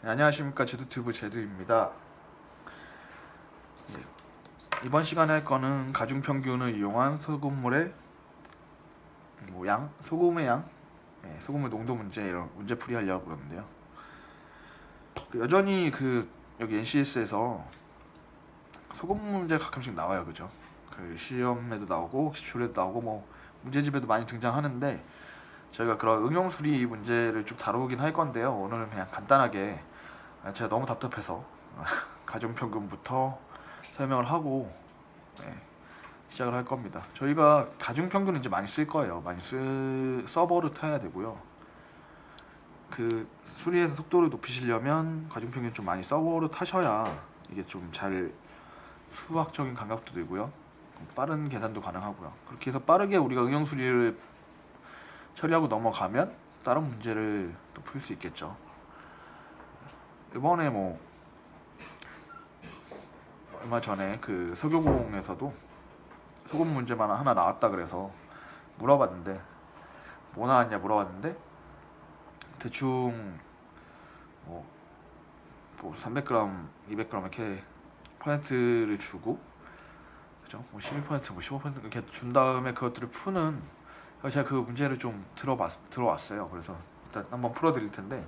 네, 안녕하십니까, 제두튜브 제두입니다. 네, 이번 시간에 할 거는 가중평균을 이용한 소금물의 소금의 양, 소금물 농도 문제 이런 문제풀이 하려고 그러는데요. 여전히 여기 NCS에서 소금 문제 가끔씩 나와요, 그죠? 시험에도 나오고 기출에도 나오고 뭐 문제집에도 많이 등장하는데, 저희가 그런 응용 수리 문제를 쭉 다루긴 할 건데요. 오늘은 그냥 간단하게, 제가 너무 답답해서 가중평균부터 설명을 하고, 네, 시작을 할 겁니다. 저희가 가중평균은 이제 많이 쓸 거예요. 서버를 타야 되고요. 수리에서 속도를 높이시려면 가중평균 좀 많이 서버를 타셔야 이게 좀 잘 수학적인 감각도 되고요. 빠른 계산도 가능하고요. 그렇게 해서 빠르게 우리가 응용 수리를 처리하고 넘어가면 다른 문제를 또 풀 수 있겠죠. 이번에 뭐 얼마 전에 서교공에서도 소금 문제만 하나 나왔다 그래서 물어봤는데, 뭐 나왔냐 물어봤는데, 대충 뭐 300g, 200g 이렇게 퍼센트를 주고, 그죠? 뭐 12%, 뭐 15% 이렇게 준 다음에 그것들을 푸는, 제가 그 문제를 좀 들어왔어요. 그래서 일단 한번 풀어드릴 텐데,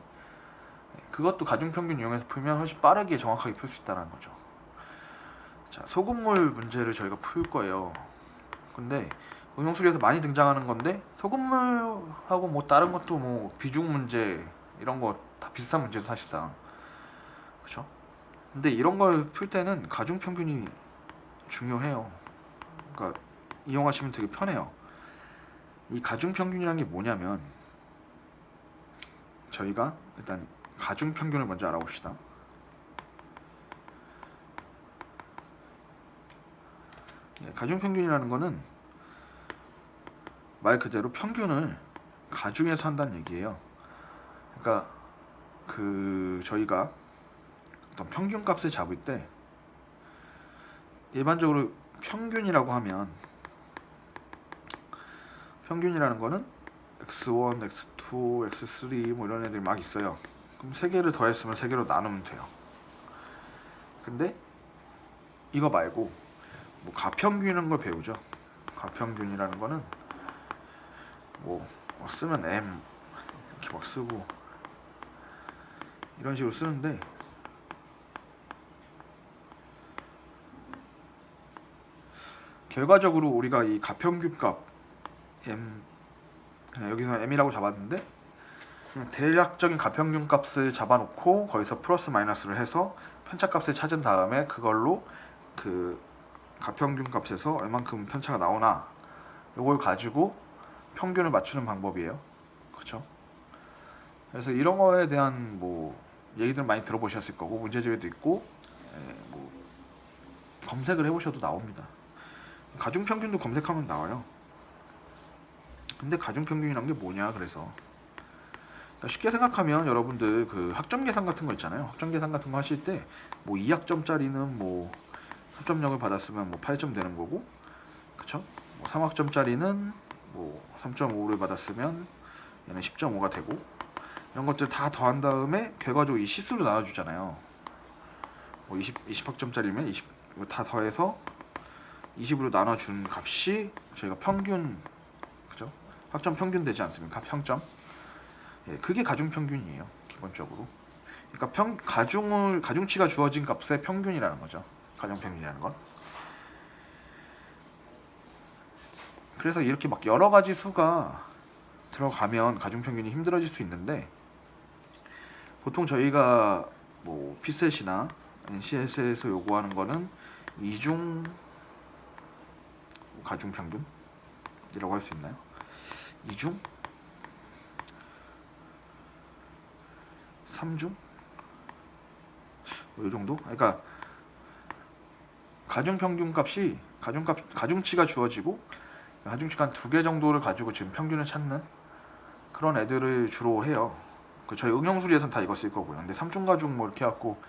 그것도 가중평균 이용해서 풀면 훨씬 빠르게 정확하게 풀 수 있다는 거죠. 자, 소금물 문제를 저희가 풀 거예요. 근데 응용수리에서 많이 등장하는 건데, 소금물하고 뭐 다른 것도 뭐 비중 문제 이런 거 다 비슷한 문제도 사실상, 그렇죠? 근데 이런 걸 풀 때는 가중평균이 중요해요. 그러니까 이용하시면 되게 편해요. 이 가중평균이란 게 뭐냐면, 저희가 일단 가중평균을 먼저 알아봅시다. 가중평균이라는 거는 말 그대로 평균을 가중해서 한다는 얘기예요. 그러니까 저희가 어떤 평균 값을 잡을 때, 일반적으로 평균이라고 하면, 평균이라는 거는 x1, x2, x3 뭐 이런 애들이 막 있어요. 그럼 3개를 더했으면 3개로 나누면 돼요. 근데 이거 말고 뭐 가평균이라는 걸 배우죠. 가평균이라는 거는 뭐 쓰면 m 이렇게 막 쓰고 이런 식으로 쓰는데, 결과적으로 우리가 이 가평균 값 m, 그냥 여기서 m이라고 잡았는데, 그냥 대략적인 가평균 값을 잡아놓고 거기서 플러스 마이너스를 해서 편차값을 찾은 다음에 그걸로 가평균 값에서 얼만큼 편차가 나오나, 이걸 가지고 평균을 맞추는 방법이에요. 그렇죠? 그래서 이런 거에 대한 뭐 얘기들 많이 들어보셨을 거고, 문제집에도 있고, 뭐 검색을 해보셔도 나옵니다. 가중평균도 검색하면 나와요. 근데 가중평균이란 게 뭐냐, 그래서 그러니까 쉽게 생각하면, 여러분들 학점 계산 같은 거 있잖아요. 학점 계산 같은 거 하실 때 뭐 2학점짜리는 뭐 합점력을 받았으면 뭐 8점 되는 거고, 그쵸? 뭐 3학점짜리는 뭐 3.5를 받았으면 얘는 10.5가 되고, 이런 것들 다 더한 다음에 결과적으로 이 시수로 나눠주잖아요. 뭐 20학점짜리면 20, 다 더해서 20으로 나눠준 값이 저희가 평균, 그죠? 학점 평균 되지 않습니까? 평점. 그게 가중평균이에요, 기본적으로. 그러니까 가중치가 주어진 값의 평균이라는 거죠, 가중평균이라는 건. 그래서 이렇게 막 여러 가지 수가 들어가면 가중평균이 힘들어질 수 있는데, 보통 저희가 뭐 피셋이나 NCS에서 요구하는 거는 이중 가중평균이라고 할 수 있나요? 이중? 3중? 뭐 이 정도? 그러니까 가중평균 값이 가중치가 주어지고, 가중치가 한 2개 정도를 가지고 지금 평균을 찾는 그런 애들을 주로 해요. 저희 응용수리에서는 다 이거 쓸 거고요. 근데 3중 가중 뭐 이렇게 해갖고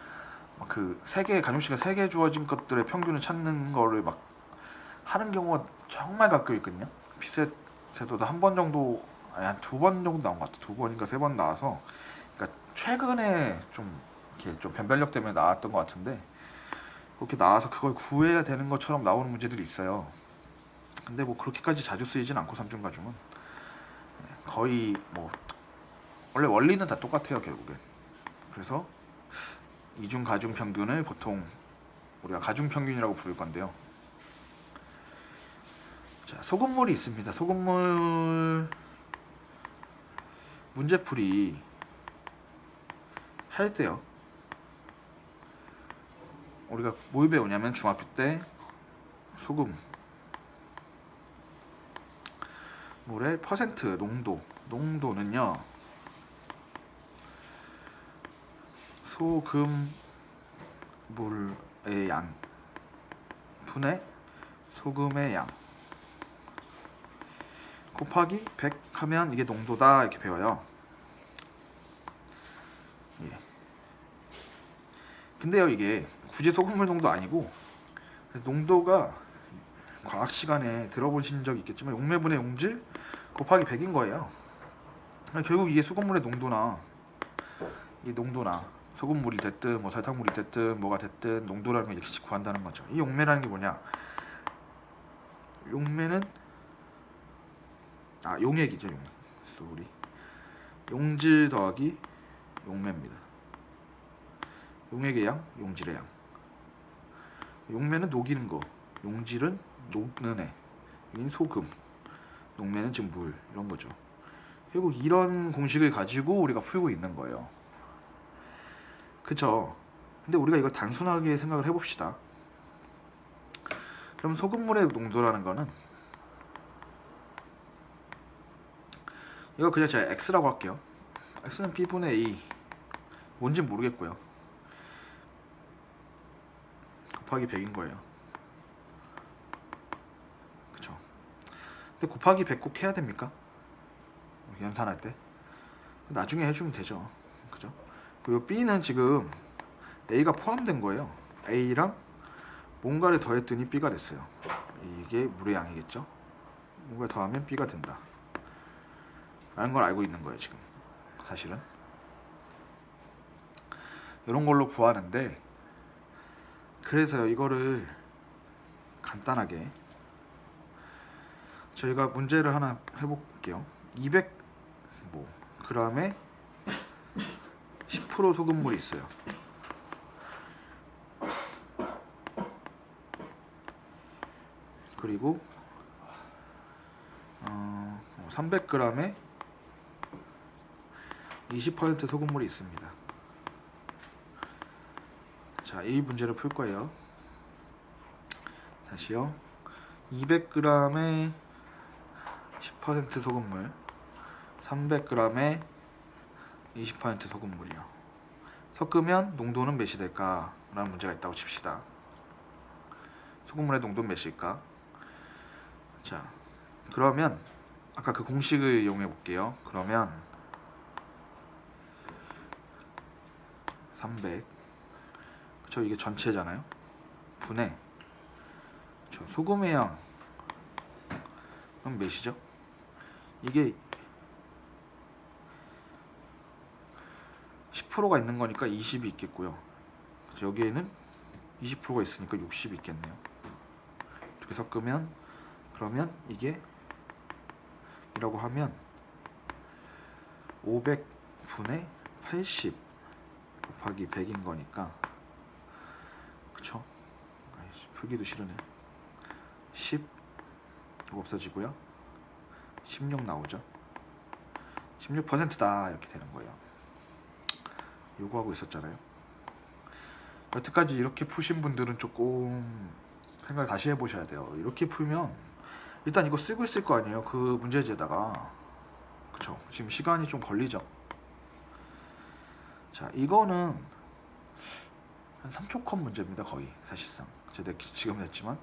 가중치가 3개 주어진 것들의 평균을 찾는 거를 막 하는 경우가 정말 가끔 있거든요. 피셋에도 한 번 정도, 아니 한 2번 정도 나온 것 같아. 2번인가 3번 나와서, 그러니까 최근에 좀 이렇게 좀 변별력 때문에 나왔던 것 같은데 그렇게 나와서 그걸 구해야 되는 것처럼 나오는 문제들이 있어요. 근데 뭐 그렇게까지 자주 쓰이진 않고 삼중가중은 거의 뭐 원래 원리는 다 똑같아요 결국엔. 그래서 이중 가중 평균을 보통 우리가 가중 평균이라고 부를 건데요. 자, 소금물이 있습니다. 소금물 문제풀이 할 때요. 우리가 뭘 배우냐면 중학교 때 소금 물의 퍼센트 농도는요. 소금물의 양 분의 소금의 양 곱하기 100 하면 이게 농도다 이렇게 배워요. 예. 근데요 이게 굳이 소금물 농도 아니고 농도가 과학 시간에 들어보신 적 있겠지만 용매분의 용질 곱하기 100인 거예요. 결국 이게 소금물의 농도나 이 농도나 소금물이 됐든 뭐 설탕물이 됐든 뭐가 됐든 농도라는 걸 이렇게 구한다는 거죠. 이 용매라는 게 뭐냐? 용매는 용액이죠. 용질 더하기 용매입니다. 용액의 양, 용질의 양. 용매는 녹이는 거, 용질은 녹는 애, 인 소금, 농매는 지금 물 이런 거죠. 결국 이런 공식을 가지고 우리가 풀고 있는 거예요. 그쵸? 근데 우리가 이걸 단순하게 생각을 해봅시다. 그럼 소금물의 농도라는 거는 이거 그냥 제가 x라고 할게요. x는 b분의 a 뭔진 모르겠고요. 곱하기 100인 거예요. 그쵸? 근데 곱하기 100 꼭 해야 됩니까? 연산할 때 나중에 해주면 되죠. 그죠? 그리고 b는 지금 a가 포함된 거예요. a랑 뭔가를 더했더니 b가 됐어요. 이게 물의 양이겠죠? 뭔가 더하면 b가 된다 라는 걸 알고 있는 거예요 지금. 사실은 이런 걸로 구하는데, 그래서 이거를 간단하게 저희가 문제를 하나 해볼게요. 200 g에 10% 소금물이 있어요. 그리고 300g에 20% 소금물이 있습니다. 자, 이 문제를 풀 거예요. 다시요. 200g에 10% 소금물, 300g에 20% 소금물이요. 섞으면 농도는 몇이 될까? 라는 문제가 있다고 칩시다. 소금물의 농도는 몇일까? 자, 그러면 아까 그 공식을 이용해 볼게요. 그러면 300, 그쵸, 이게 전체잖아요. 분의 소금의 양은 몇이죠? 이게 10%가 있는 거니까 20이 있겠고요. 여기에는 20%가 있으니까 60이 있겠네요. 이렇게 섞으면, 그러면 이게 이라고 하면 500분의 80 곱하기 100인 거니까, 그쵸? 풀기도 싫으네. 10 없어지고요. 16 나오죠. 16%다 이렇게 되는 거예요. 요거 하고 있었잖아요. 여태까지 이렇게 푸신 분들은 조금 생각 다시 해보셔야 돼요. 이렇게 풀면 일단 이거 쓰고 있을 거 아니에요. 그 문제지에다가. 그쵸? 지금 시간이 좀 걸리죠. 자, 이거는 한 3초 컷 문제입니다. 거의 사실상 제가 지금 냈지만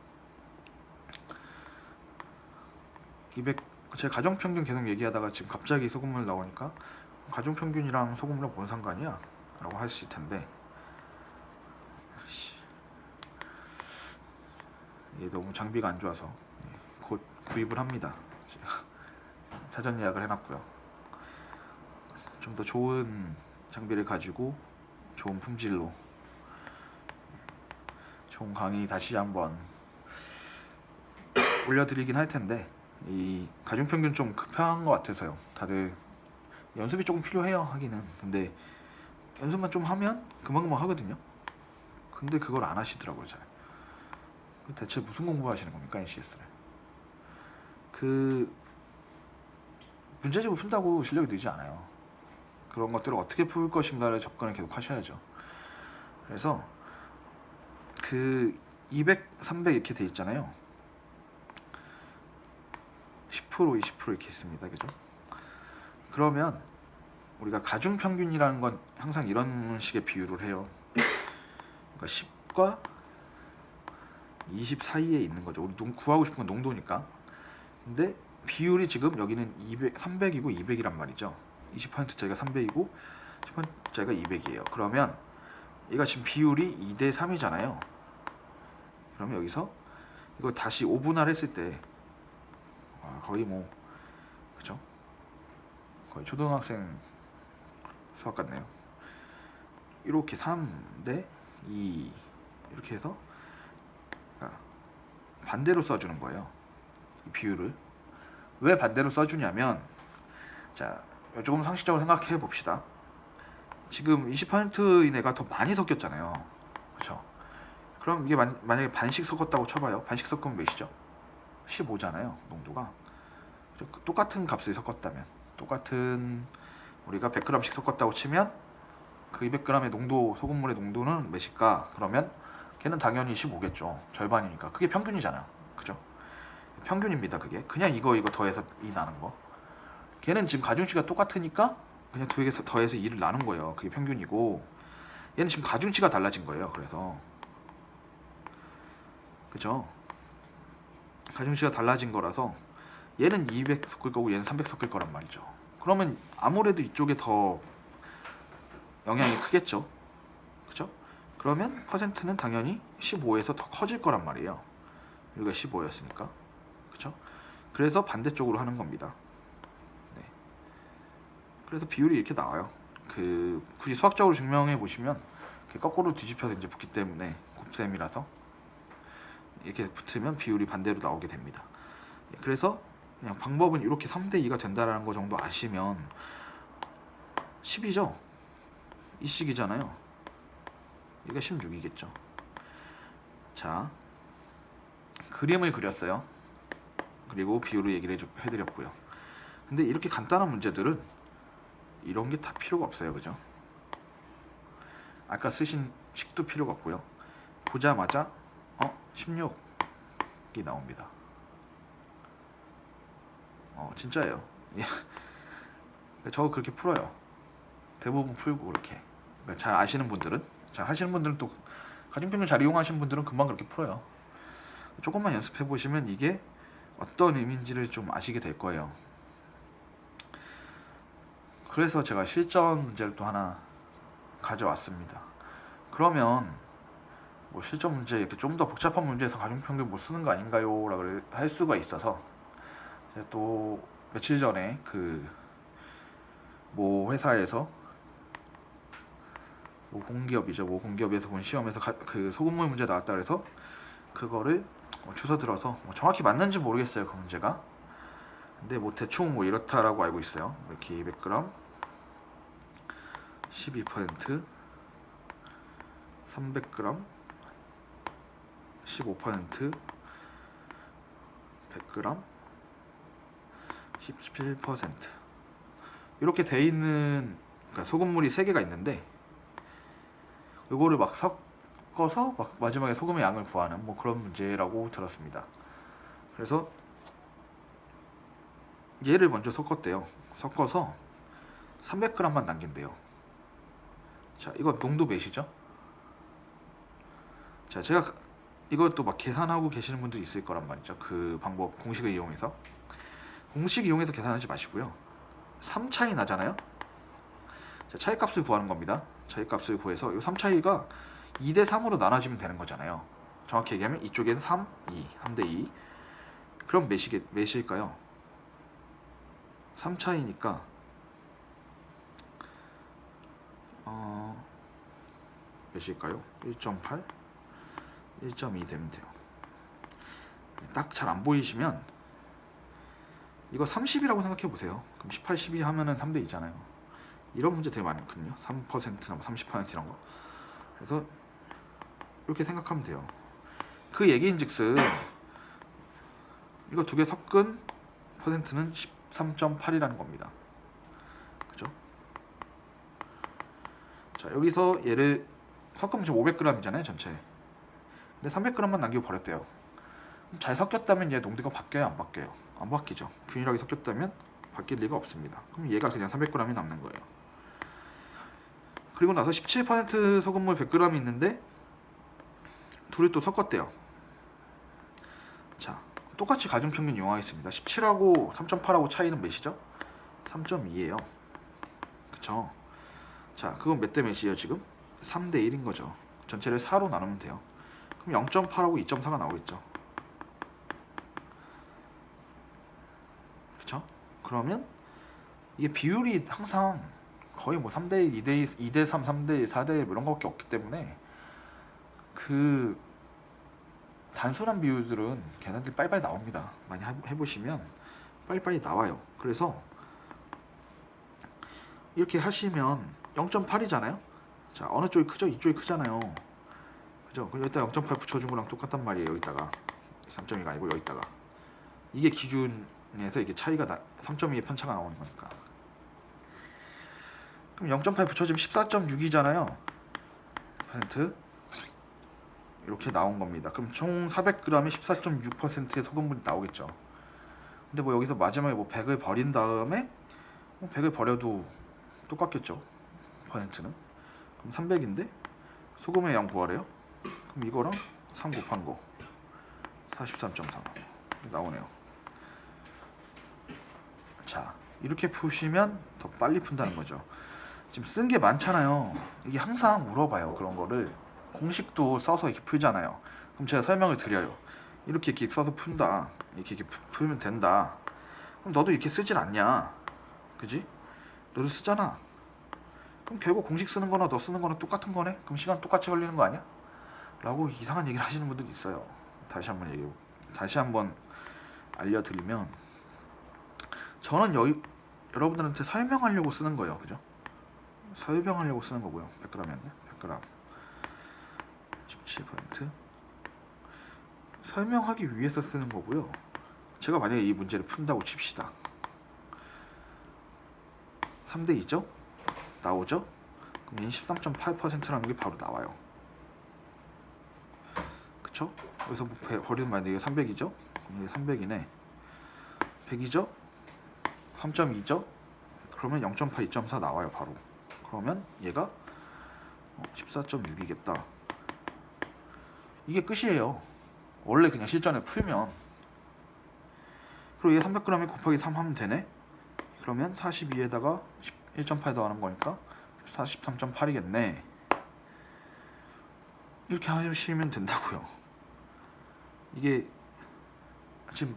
200, 제가 가정평균 계속 얘기하다가 지금 갑자기 소금물 나오니까 가정평균이랑 소금물랑 뭔 상관이야? 라고 하실 텐데, 이게 너무 장비가 안 좋아서 곧 구입을 합니다. 사전 예약을 해놨고요. 좀 더 좋은 장비를 가지고 좋은 품질로 좋은 강의 다시 한번 올려드리긴 할 텐데, 이 가중평균 좀 급한 것 같아서요. 다들 연습이 조금 필요해요, 하기는. 근데 연습만 좀 하면 금방금방 하거든요. 근데 그걸 안 하시더라고요, 잘. 대체 무슨 공부하시는 겁니까, NCS를? 그 문제집을 푼다고 실력이 늘지 않아요. 그런 것들을 어떻게 풀 것인가를 접근을 계속 하셔야죠. 그래서 그 200, 300 이렇게 돼 있잖아요. 10%, 20% 이렇게 있습니다. 그죠? 그러면 우리가 가중평균이라는 건 항상 이런 식의 비율을 해요. 그러니까 10과 20 사이에 있는 거죠. 우리 구하고 싶은 건 농도니까. 근데 비율이 지금 여기는 300이고 200이란 말이죠. 20%짜리가 300이고 10%짜리가 200이에요. 그러면 얘가 지금 비율이 2대 3이잖아요. 그러면 여기서 이거 다시 5분할 했을 때 거의 뭐 그죠? 거의 초등학생 수학 같네요. 이렇게 3대 2 이렇게 해서 반대로 써주는 거예요. 이 비율을. 왜 반대로 써주냐면, 자, 조금 상식적으로 생각해 봅시다. 지금 20%인 애가 더 많이 섞였잖아요. 그렇죠? 그럼 이게 만약에 반씩 섞었다고 쳐봐요. 반씩 섞으면 몇이죠? 15잖아요, 농도가. 똑같은 값을 섞었다면, 똑같은 우리가 100g씩 섞었다고 치면 그 200g의 농도, 소금물의 농도는 몇일까? 그러면 걔는 당연히 15겠죠. 절반이니까. 그게 평균이잖아요. 그죠? 평균입니다. 그게 그냥 이거 더해서 2 나는 거. 걔는 지금 가중치가 똑같으니까 그냥 두 개 더해서 2를 나눈 거예요. 그게 평균이고, 얘는 지금 가중치가 달라진 거예요. 그래서 그죠? 가중치가 달라진 거라서 얘는 200 섞을 거고 얘는 300 섞을 거란 말이죠. 그러면 아무래도 이쪽에 더 영향이 크겠죠. 그죠? 그러면 퍼센트는 당연히 15에서 더 커질 거란 말이에요. 여기가 15였으니까. 그죠? 그래서 반대쪽으로 하는 겁니다. 네. 그래서 비율이 이렇게 나와요. 굳이 수학적으로 증명해 보시면 거꾸로 뒤집혀서 이제 붙기 때문에, 곱셈이라서 이렇게 붙으면 비율이 반대로 나오게 됩니다. 그래서 그냥 방법은 이렇게 3대 2가 된다라는 거 정도 아시면 10이죠. 이식이잖아요. 얘가 16이겠죠. 자, 그림을 그렸어요. 그리고 비율을 얘기를 해드렸고요. 근데 이렇게 간단한 문제들은 이런 게 다 필요가 없어요. 그죠? 아까 쓰신 식도 필요가 없고요. 보자마자 16이 나옵니다. 진짜예요. 저 그렇게 풀어요. 대부분 풀고 그렇게. 그러니까 잘 아시는 분들은, 잘 하시는 분들은, 또 가중평균 잘 이용하시는 분들은 금방 그렇게 풀어요. 조금만 연습해 보시면 이게 어떤 의미인지를 좀 아시게 될 거예요. 그래서 제가 실전 문제를 또 하나 가져왔습니다. 그러면 뭐 실전 문제 이렇게 좀 더 복잡한 문제에서 가중평균 못 쓰는 거 아닌가요? 라고 할 수가 있어서, 제가 또 며칠 전에 모 회사에서, 모 공기업이죠. 모 공기업에서 본 시험에서 그 소금물 문제 나왔다 그래서 그거를 주워 들어서, 정확히 맞는지 모르겠어요, 그 문제가. 근데 뭐 대충 뭐 이렇다라고 알고 있어요. 이렇게 200g 12%, 300g 15%, 100g 17%. 이렇게 돼 있는, 그러니까 소금물이 3개가 있는데 이거를 막 섞어서 막 마지막에 소금의 양을 구하는 뭐 그런 문제라고 들었습니다. 그래서 얘를 먼저 섞었대요. 섞어서 300g만 남긴대요. 자, 이거 농도 몇이죠? 자, 제가 이것도 막 계산하고 계시는 분들이 있을 거란 말이죠. 그 방법, 공식을 이용해서. 공식 이용해서 계산하지 마시고요. 3 차이 나잖아요. 자, 차이값을 구하는 겁니다. 차이값을 구해서 이 3 차이가 2대 3으로 나눠지면 되는 거잖아요. 정확히 얘기하면 이쪽에는 3, 2, 3대 2. 그럼 몇일까요? 3 차이니까 몇일까요? 1.8, 1.2 되면 돼요. 딱 잘 안 보이시면 이거 30이라고 생각해 보세요. 그럼 18, 12 하면은 3대 2잖아요. 이런 문제 되게 많거든요. 3%나 뭐 30% 이런 거. 그래서 이렇게 생각하면 돼요. 그 얘기인즉슨 이거 두 개 섞은 퍼센트는 13.8이라는 겁니다. 그죠? 자, 여기서 얘를 섞으면 지금 500g이잖아요, 전체. 근데 300g만 남기고 버렸대요. 잘 섞였다면 얘 농도가 바뀌어요, 안 바뀌어요? 안 바뀌죠. 균일하게 섞였다면 바뀔 리가 없습니다. 그럼 얘가 그냥 300g이 남는 거예요. 그리고 나서 17% 소금물 100g이 있는데 둘이 또 섞었대요. 자, 똑같이 가중평균 이용하겠습니다. 17하고 3.8하고 차이는 몇이죠? 3.2예요. 그쵸? 자, 그건 몇 대 몇이에요 지금? 3대 1인 거죠. 전체를 4로 나누면 돼요. 그럼 0.8하고 2.4가 나오겠죠. 그쵸? 그러면 이게 비율이 항상 거의 뭐 3대 1, 2대 2, 2대 3, 3대 1, 4대 1 이런 거밖에 없기 때문에 그 단순한 비율들은 계산들이 빨리빨리 나옵니다. 많이 해보시면 빨리빨리 나와요. 그래서 이렇게 하시면 0.8이잖아요. 자, 어느 쪽이 크죠? 이쪽이 크잖아요. 그죠? 그럼 여기다 0.8 붙여준 거랑 똑같단 말이에요. 여기다가 3.2가 아니고 여기다가 이게 기준에서 이게 차이가 3.2의 편차가 나오는 거니까. 그럼 0.8 붙여주면 14.6이잖아요. 퍼센트 이렇게 나온 겁니다. 그럼 총 400g에 14.6%의 소금물이 나오겠죠. 근데 뭐 여기서 마지막에 뭐 100을 버린 다음에 뭐 100을 버려도 똑같겠죠. 퍼센트는. 그럼 300인데 소금의 양 구하래요. 그럼 이거랑 3 곱한 거 43.3 나오네요. 자, 이렇게 푸시면 더 빨리 푼다는 거죠. 지금 쓴 게 많잖아요. 이게 항상 물어봐요. 그런 거를 공식도 써서 이렇게 풀잖아요. 그럼 제가 설명을 드려요. 이렇게 써서 푼다. 이렇게 풀면 된다. 그럼 너도 이렇게 쓰질 않냐? 그지? 너도 쓰잖아. 그럼 결국 공식 쓰는 거나 너 쓰는 거나 똑같은 거네? 그럼 시간 똑같이 걸리는 거 아니야? 라고 이상한 얘기를 하시는 분들이 있어요. 다시 한번 알려드리면 저는 여러분들한테 설명하려고 쓰는 거예요. 그죠? 설명하려고 쓰는 거고요. 100g이었네. 100g 17% 설명하기 위해서 쓰는 거고요. 제가 만약에 이 문제를 푼다고 칩시다. 3대 2죠? 나오죠? 그럼 13.8%라는 게 바로 나와요. 그쵸? 여기서 버리는 만약에 300이죠? 그럼 이게 300이네. 100이죠? 3.2죠? 그러면 0.8, 2.4 나와요 바로. 그러면 얘가 14.6이겠다. 이게 끝이에요. 원래 그냥 실전에 풀면. 그리고 얘 300g에 곱하기 3 하면 되네. 그러면 42에다가 1.8 더하는 거니까 43.8이겠네. 이렇게 하시면 된다고요. 이게 지금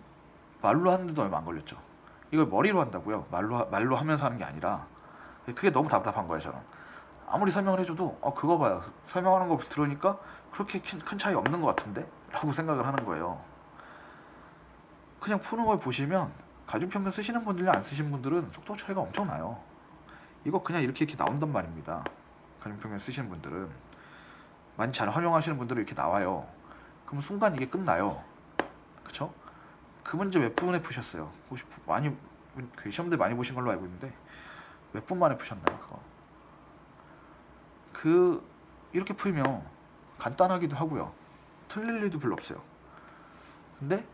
말로 하는데도 얼마 안 걸렸죠. 이걸 머리로 한다고요. 말로 하면서 하는 게 아니라. 그게 너무 답답한 거예요. 저는 아무리 설명을 해줘도 그거 봐요. 설명하는 거 들으니까 그렇게 큰 차이 없는 것 같은데? 라고 생각을 하는 거예요. 그냥 푸는 걸 보시면 가중평균 쓰시는 분들이랑 안 쓰시는 분들은 속도 차이가 엄청 나요. 이거 그냥 이렇게 나온단 말입니다. 가중평균 쓰시는 분들은 많이 잘 활용하시는 분들은 이렇게 나와요. 그럼 순간 이게 끝나요. 그쵸? 그 문제 몇 분에 푸셨어요? 혹시 많이 그 시험들 많이 보신 걸로 알고 있는데 몇 분 만에 푸셨나요? 그거 이렇게 풀면 간단하기도 하고요. 틀릴 일도 별로 없어요. 근데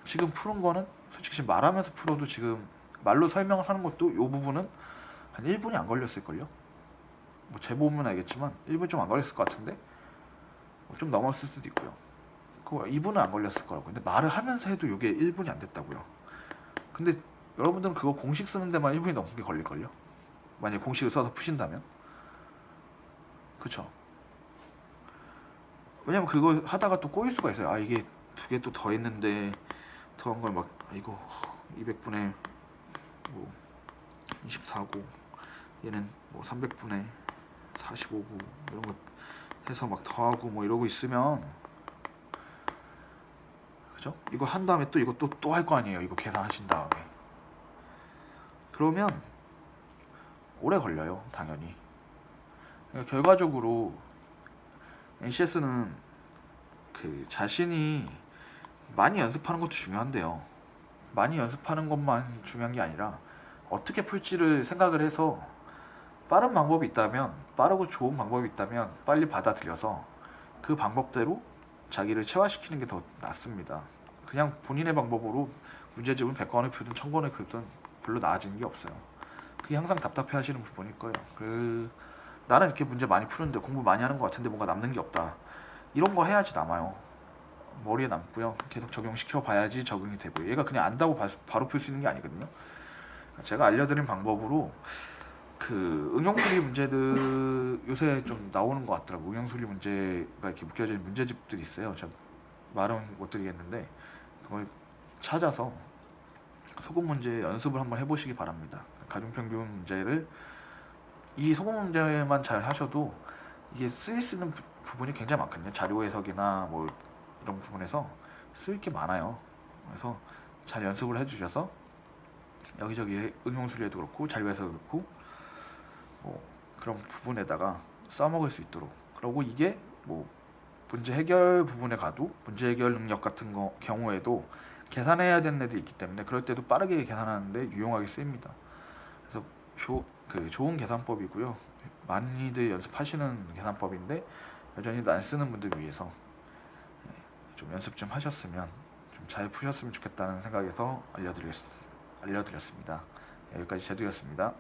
지금 푸는 거는 솔직히 지금 말하면서 풀어도 지금 말로 설명을 하는 것도 이 부분은 한 1분이 안 걸렸을걸요? 뭐 제 보면 알겠지만 1분 좀 안 걸렸을 것 같은데 좀 넘었을 수도 있고요. 그거 2분은 안 걸렸을 거라고. 근데 말을 하면서 해도 이게 1분이 안 됐다고요. 근데 여러분들은 그거 공식 쓰는 데만 1분이 넘게 걸릴걸요? 만약에 공식을 써서 푸신다면. 그쵸? 왜냐면 그거 하다가 또 꼬일 수가 있어요. 이게 두 개 또 더 했는데 더한 걸 막 이거 200분의 뭐 24고 얘는 뭐 300분의 45고 이런 거 해서 막 더하고 뭐 이러고 있으면, 그죠? 이거 한 다음에 또 이거 또 할 거 아니에요. 이거 계산하신 다음에. 그러면 오래 걸려요, 당연히. 그러니까 결과적으로 NCS는 그 자신이 많이 연습하는 것도 중요한데요. 많이 연습하는 것만 중요한 게 아니라 어떻게 풀지를 생각을 해서 빠른 방법이 있다면, 빠르고 좋은 방법이 있다면 빨리 받아들여서 그 방법대로 자기를 체화시키는 게 더 낫습니다. 그냥 본인의 방법으로 문제집을 100권을 풀든 1000권을 풀든 별로 나아지는 게 없어요. 그게 항상 답답해 하시는 부분일 거예요. 나는 이렇게 문제 많이 푸는데 공부 많이 하는 것 같은데 뭔가 남는 게 없다. 이런 거 해야지 남아요. 머리에 남고요. 계속 적용시켜 봐야지 적응이 되고요. 얘가 그냥 안다고 바로 풀 수 있는 게 아니거든요. 제가 알려드린 방법으로 그 응용수리 문제들 요새 좀 나오는 것 같더라고. 응용수리 문제가 이렇게 묶여진 문제집들이 있어요. 제가 말은 못 드리겠는데 그걸 찾아서 소금 문제 연습을 한번 해보시기 바랍니다. 가중평균 문제를 이 소금 문제만 잘 하셔도 이게 쓰일 수 있는 부분이 굉장히 많거든요. 자료 해석이나 뭐 이런 부분에서 쓸 게 많아요. 그래서 잘 연습을 해주셔서 여기저기 응용수리에도 그렇고 자료에서도 그렇고 뭐 그런 부분에다가 써먹을 수 있도록. 그리고 이게 뭐 문제 해결 부분에 가도 문제 해결 능력 같은 경우에도 계산해야 되는 애들이 있기 때문에 그럴 때도 빠르게 계산하는데 유용하게 쓰입니다. 그래서 좋은 계산법이고요. 많이들 연습하시는 계산법인데 여전히 안 쓰는 분들 위해서 좀 연습 좀 하셨으면 좀 잘 푸셨으면 좋겠다는 생각에서 알려드렸습니다. 여기까지 제두였습니다.